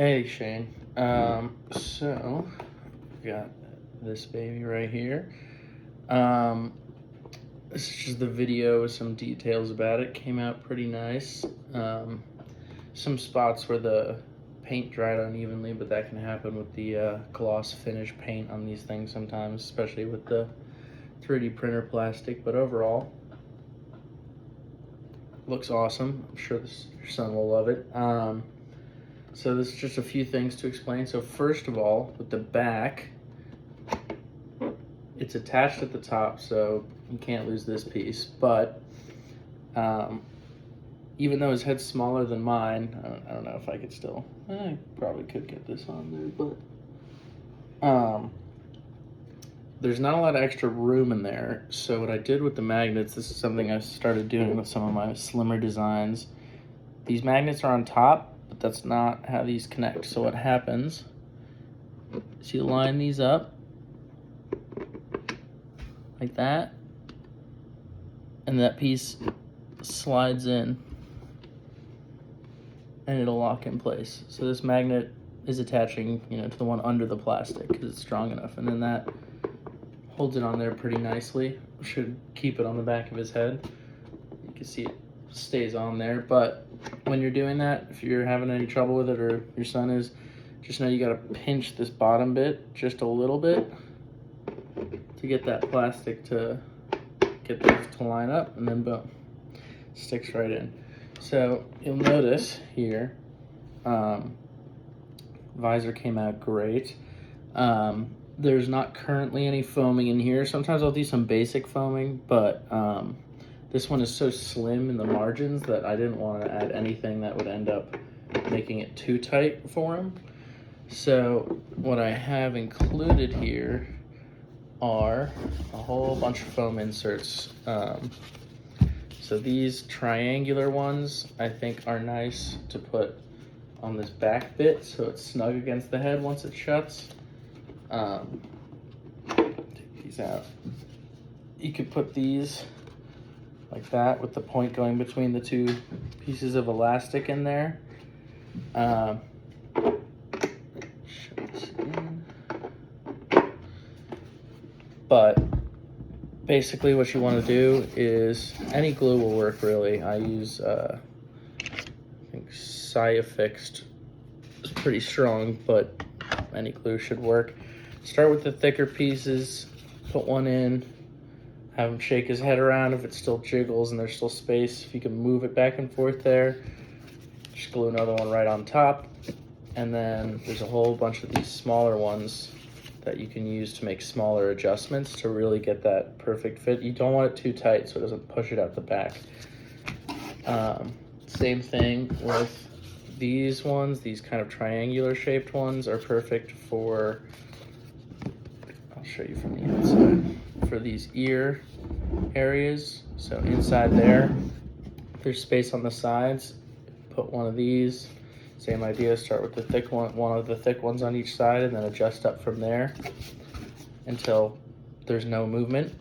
Hey Shane. So we got this baby right here. Um, this is just the video with some details about it. Came out pretty nice. Some spots where the paint dried unevenly, but that can happen with the gloss finish paint on these things sometimes, especially with the 3D printer plastic. But overall, looks awesome. I'm sure your son will love it. So there's just a few things to explain. So first of all, with the back, it's attached at the top, so you can't lose this piece. But even though his head's smaller than mine, I don't know if I could still, I probably could get this on there, but there's not a lot of extra room in there. So what I did with the magnets, this is something I started doing with some of my slimmer designs. These magnets are on top, but that's not how these connect. So what happens is you line these up like that, and that piece slides in and it'll lock in place. So this magnet is attaching, to the one under the plastic because it's strong enough, and then that holds it on there pretty nicely. Should keep it on the back of his head. You can see it stays on there, but when you're doing that, if you're having any trouble with it, or your son is, just know you got to pinch this bottom bit just a little bit to get that plastic to get those to line up, and then boom, sticks right in. So you'll notice here, visor came out great. There's not currently any foaming in here. Sometimes I'll do some basic foaming, but this one is so slim in the margins that I didn't want to add anything that would end up making it too tight for him. So what I have included here are a whole bunch of foam inserts. So these triangular ones I think are nice to put on this back bit so it's snug against the head once it shuts. Take these out. You could put these like that with the point going between the two pieces of elastic in there. But basically what you want to do is, any glue will work really. I use, I think Fixed is pretty strong, but any glue should work. Start with the thicker pieces, put one in, have him shake his head around. If it still jiggles and there's still space, if you can move it back and forth there, just glue another one right on top. And then there's a whole bunch of these smaller ones that you can use to make smaller adjustments to really get that perfect fit. You don't want it too tight so it doesn't push it out the back. Same thing with these ones. These kind of triangular shaped ones are perfect for, I'll show you from the inside, for these ear areas. So inside there's space on the sides. Put one of these. Same idea, start with the thick one of the thick ones on each side, and then adjust up from there until there's no movement.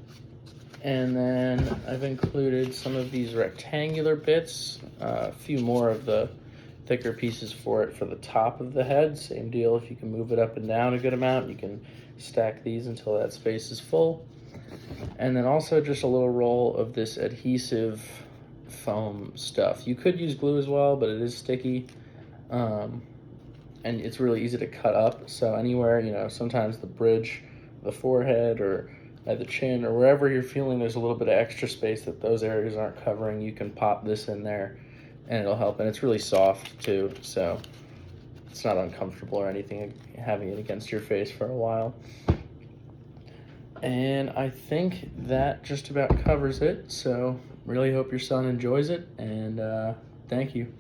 And then I've included some of these rectangular bits, a few more of the thicker pieces for the top of the head. Same deal, if you can move it up and down a good amount, you can stack these until that space is full. And then also just a little roll of this adhesive foam stuff. You could use glue as well, but it is sticky. And it's really easy to cut up. So anywhere, sometimes the bridge, the forehead, or at the chin, or wherever you're feeling there's a little bit of extra space that those areas aren't covering, you can pop this in there and it'll help. And it's really soft too, so it's not uncomfortable or anything having it against your face for a while. And I think that just about covers it. So really hope your son enjoys it, and thank you.